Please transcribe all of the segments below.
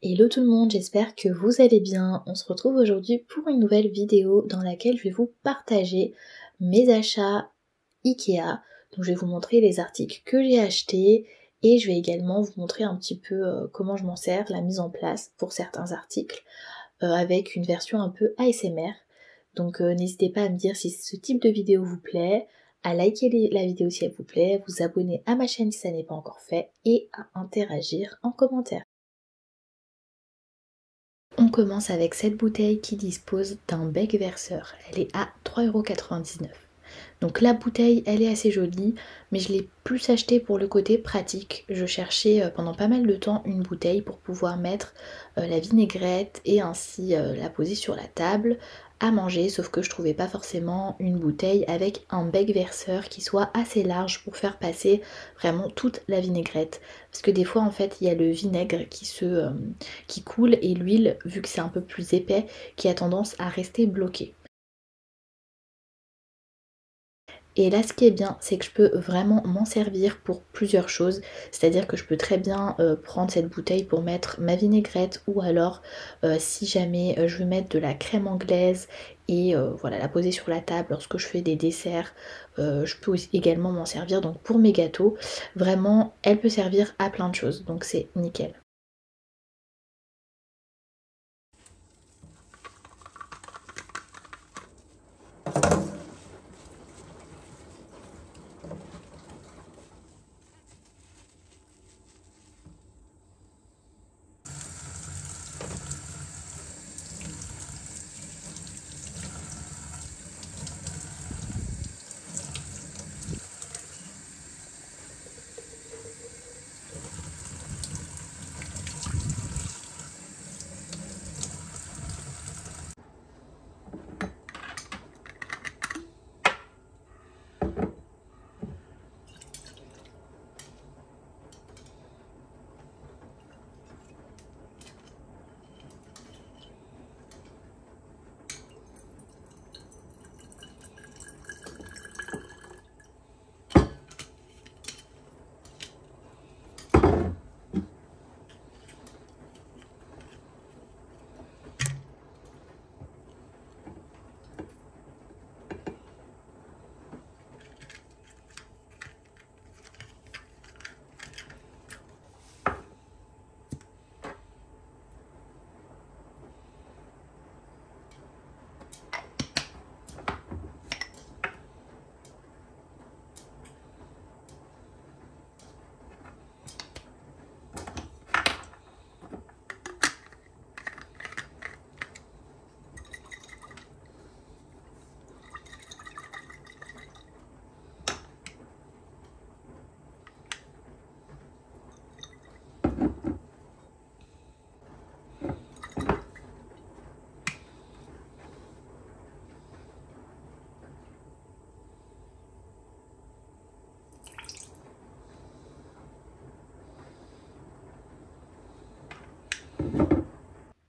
Hello tout le monde, j'espère que vous allez bien. On se retrouve aujourd'hui pour une nouvelle vidéo dans laquelle je vais vous partager mes achats Ikea. Donc je vais vous montrer les articles que j'ai achetés et je vais également vous montrer un petit peu comment je m'en sers, la mise en place pour certains articles avec une version un peu ASMR. Donc n'hésitez pas à me dire si ce type de vidéo vous plaît, à liker la vidéo si elle vous plaît, vous abonner à ma chaîne si ça n'est pas encore fait et à interagir en commentaire. On commence avec cette bouteille qui dispose d'un bec verseur. Elle est à 3,99 €. Donc la bouteille, elle est assez jolie, mais je l'ai plus achetée pour le côté pratique. Je cherchais pendant pas mal de temps une bouteille pour pouvoir mettre la vinaigrette et ainsi la poser sur la table à manger, sauf que je trouvais pas forcément une bouteille avec un bec verseur qui soit assez large pour faire passer vraiment toute la vinaigrette. Parce que des fois en fait il y a le vinaigre qui coule et l'huile, vu que c'est un peu plus épais, qui a tendance à rester bloqué. Et là ce qui est bien c'est que je peux vraiment m'en servir pour plusieurs choses, c'est-à-dire que je peux très bien prendre cette bouteille pour mettre ma vinaigrette ou alors si jamais je veux mettre de la crème anglaise et voilà la poser sur la table lorsque je fais des desserts, je peux aussi également m'en servir donc pour mes gâteaux. Vraiment elle peut servir à plein de choses donc c'est nickel.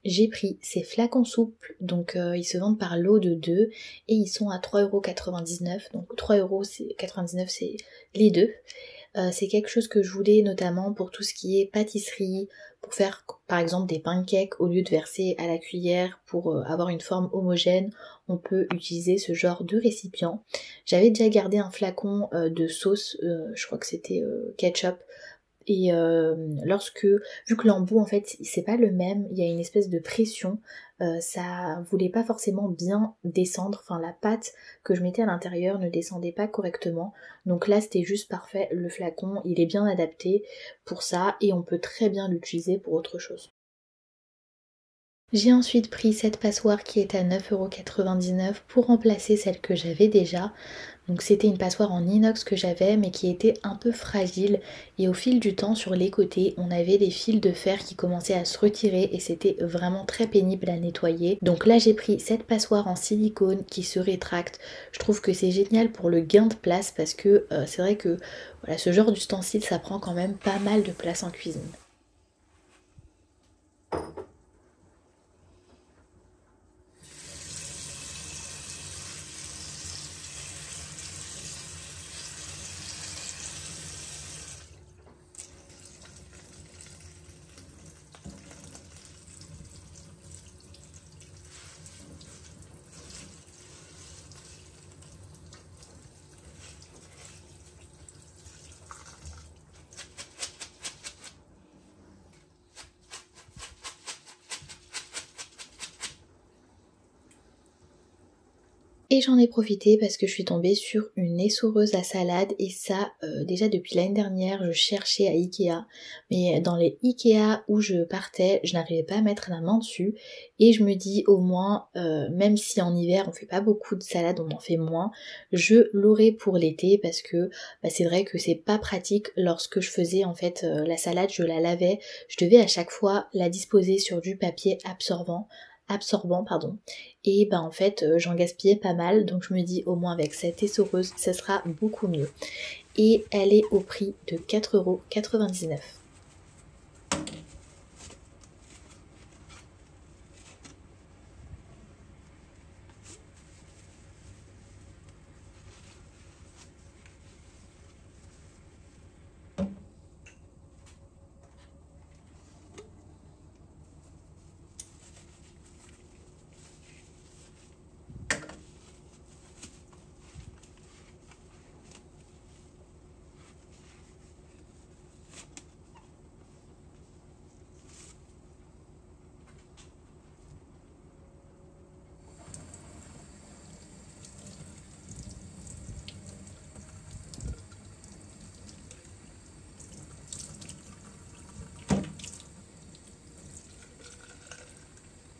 J'ai pris ces flacons souples, donc ils se vendent par lot de 2 et ils sont à 3,99 €, donc 3,99 € c'est les deux. C'est quelque chose que je voulais notamment pour tout ce qui est pâtisserie, pour faire par exemple des pancakes, au lieu de verser à la cuillère pour avoir une forme homogène, on peut utiliser ce genre de récipient. J'avais déjà gardé un flacon de sauce, je crois que c'était ketchup, et vu que l'embout en fait c'est pas le même, il y a une espèce de pression, ça voulait pas forcément bien descendre, enfin la pâte que je mettais à l'intérieur ne descendait pas correctement. Donc là c'était juste parfait, le flacon il est bien adapté pour ça et on peut très bien l'utiliser pour autre chose. J'ai ensuite pris cette passoire qui est à 9,99 € pour remplacer celle que j'avais déjà. Donc c'était une passoire en inox que j'avais mais qui était un peu fragile et au fil du temps sur les côtés on avait des fils de fer qui commençaient à se retirer et c'était vraiment très pénible à nettoyer. Donc là j'ai pris cette passoire en silicone qui se rétracte. Je trouve que c'est génial pour le gain de place parce que c'est vrai que voilà, ce genre d'ustensile ça prend quand même pas mal de place en cuisine. Et j'en ai profité parce que je suis tombée sur une essoreuse à salade et ça, déjà depuis l'année dernière, je cherchais à Ikea. Mais dans les Ikea où je partais, je n'arrivais pas à mettre la main dessus. Et je me dis au moins, même si en hiver on fait pas beaucoup de salade, on en fait moins, je l'aurai pour l'été parce que c'est vrai que c'est pas pratique lorsque je faisais en fait la salade, je la lavais, je devais à chaque fois la disposer sur du papier absorbant pardon, et en fait j'en gaspillais pas mal, donc je me dis au moins avec cette essoreuse ça sera beaucoup mieux. Et elle est au prix de 4,99 €.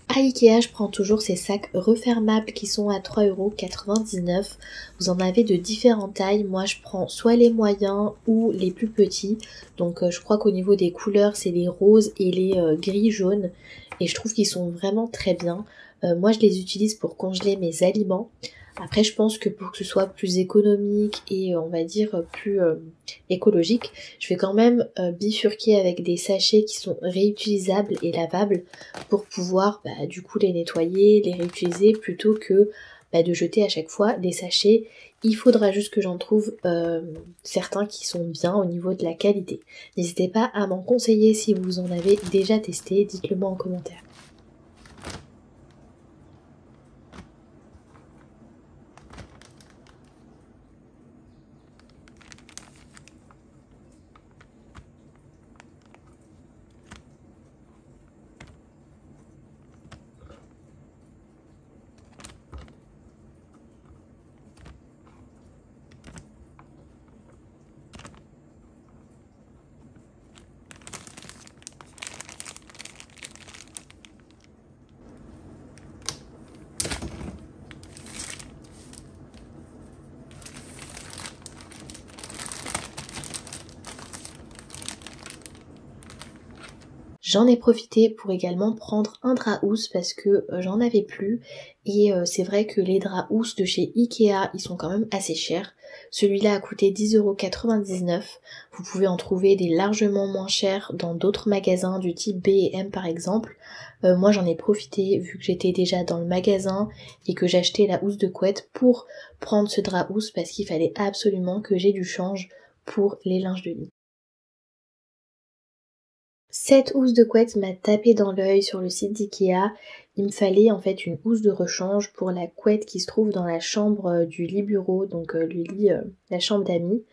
À Ikea, je prends toujours ces sacs refermables qui sont à 3,99 €. Vous en avez de différentes tailles. Moi, je prends soit les moyens ou les plus petits. Donc, je crois qu'au niveau des couleurs, c'est les roses et les gris jaunes. Et je trouve qu'ils sont vraiment très bien. Moi, je les utilise pour congeler mes aliments. Après, je pense que pour que ce soit plus économique et on va dire plus écologique, je vais quand même bifurquer avec des sachets qui sont réutilisables et lavables pour pouvoir du coup les nettoyer, les réutiliser plutôt que de jeter à chaque fois des sachets. Il faudra juste que j'en trouve certains qui sont bien au niveau de la qualité. N'hésitez pas à m'en conseiller si vous en avez déjà testé, dites-le moi en commentaire. J'en ai profité pour également prendre un drap housse parce que j'en avais plus et c'est vrai que les draps housse de chez Ikea ils sont quand même assez chers. Celui-là a coûté 10,99 €. Vous pouvez en trouver des largement moins chers dans d'autres magasins du type B&M par exemple. Moi j'en ai profité vu que j'étais déjà dans le magasin et que j'achetais la housse de couette pour prendre ce drap housse parce qu'il fallait absolument que j'ai du change pour les linges de lit. Cette housse de couette m'a tapé dans l'œil sur le site d'IKEA. Il me fallait en fait une housse de rechange pour la couette qui se trouve dans la chambre du lit bureau, donc le lit, la chambre d'amis.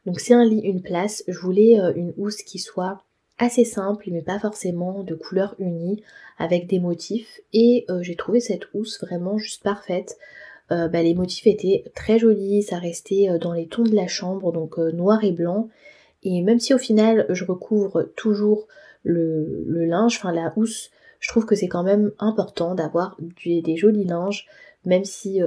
Donc c'est un lit, une place. Je voulais une housse qui soit assez simple, mais pas forcément de couleur unie, avec des motifs. Et j'ai trouvé cette housse vraiment juste parfaite. Les motifs étaient très jolis, ça restait dans les tons de la chambre, donc noir et blanc. Et même si au final je recouvre toujours le linge, enfin la housse, je trouve que c'est quand même important d'avoir des jolis linges, même si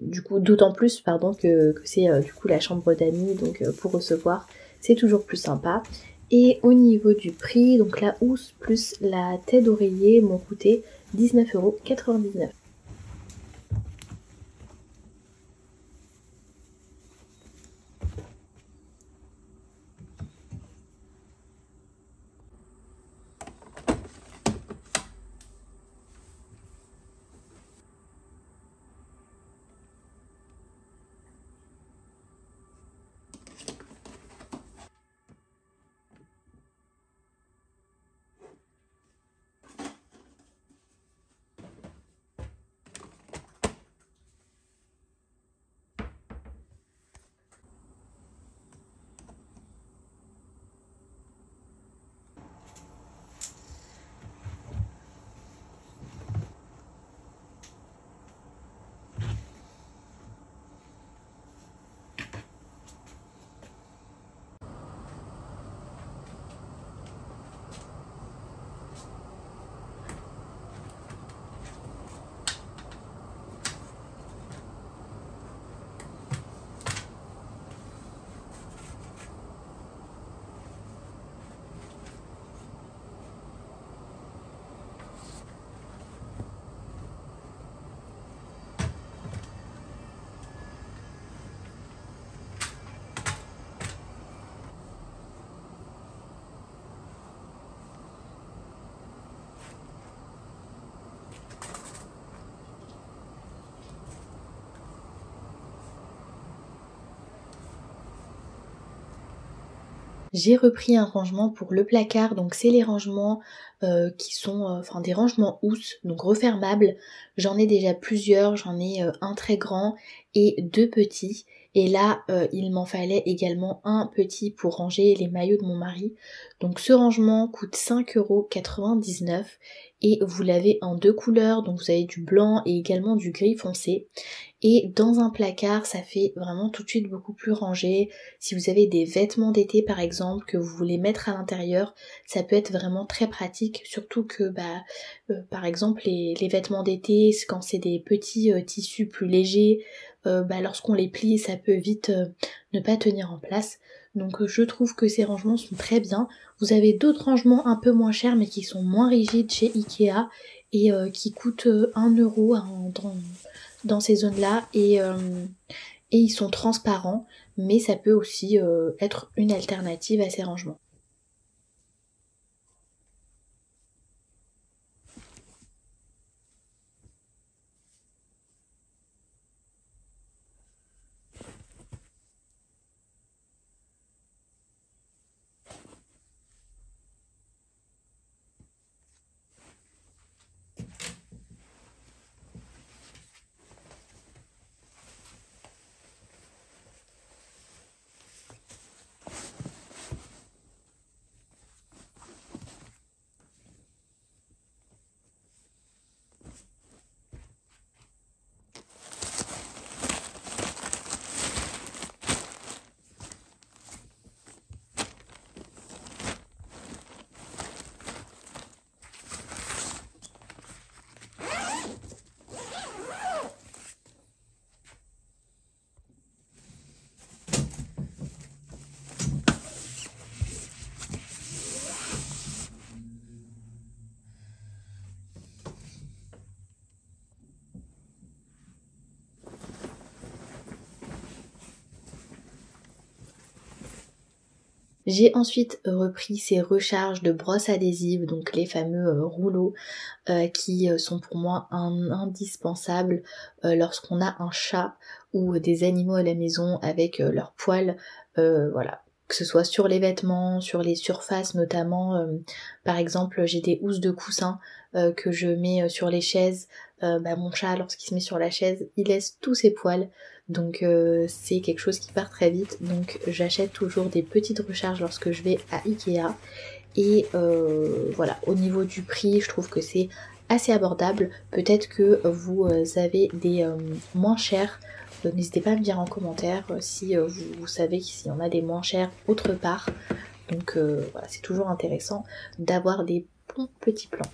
du coup d'autant plus pardon que c'est du coup la chambre d'amis, donc pour recevoir c'est toujours plus sympa. Et au niveau du prix, donc la housse plus la tête d'oreiller m'ont coûté 19,99 €. J'ai repris un rangement pour le placard, donc c'est les rangements qui sont des rangements housses, donc refermables. J'en ai déjà plusieurs, j'en ai un très grand et deux petits. Et là, il m'en fallait également un petit pour ranger les maillots de mon mari. Donc ce rangement coûte 5,99 € et vous l'avez en deux couleurs, donc vous avez du blanc et également du gris foncé. Et dans un placard, ça fait vraiment tout de suite beaucoup plus rangé. Si vous avez des vêtements d'été par exemple que vous voulez mettre à l'intérieur, ça peut être vraiment très pratique. Surtout que par exemple les vêtements d'été, quand c'est des petits tissus plus légers, lorsqu'on les plie, ça peut vite ne pas tenir en place. Donc je trouve que ces rangements sont très bien. Vous avez d'autres rangements un peu moins chers mais qui sont moins rigides chez Ikea et qui coûtent 1 € dans ces zones-là et ils sont transparents, mais ça peut aussi être une alternative à ces rangements. J'ai ensuite repris ces recharges de brosses adhésives, donc les fameux rouleaux qui sont pour moi indispensables lorsqu'on a un chat ou des animaux à la maison avec leurs poils, voilà. Que ce soit sur les vêtements, sur les surfaces notamment, par exemple j'ai des housses de coussin que je mets sur les chaises, mon chat lorsqu'il se met sur la chaise il laisse tous ses poils, donc c'est quelque chose qui part très vite, donc j'achète toujours des petites recharges lorsque je vais à Ikea. Et voilà, au niveau du prix, je trouve que c'est assez abordable. Peut-être que vous avez des moins chers. N'hésitez pas à me dire en commentaire si vous savez s'il y en a des moins chers autre part. Donc voilà, c'est toujours intéressant d'avoir des bons petits plans.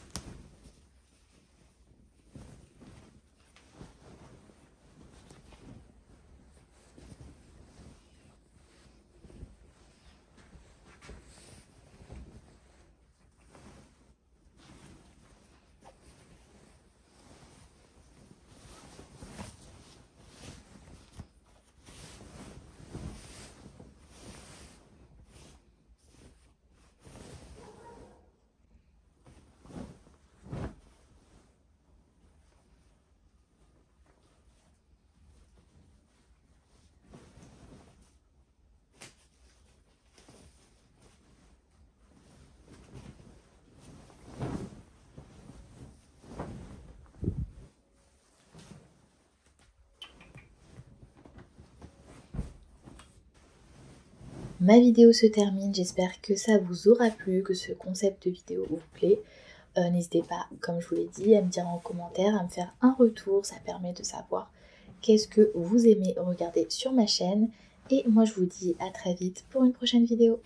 Ma vidéo se termine, j'espère que ça vous aura plu, que ce concept de vidéo vous plaît. N'hésitez pas, comme je vous l'ai dit, à me dire en commentaire, à me faire un retour, ça permet de savoir qu'est-ce que vous aimez regarder sur ma chaîne. Et moi je vous dis à très vite pour une prochaine vidéo.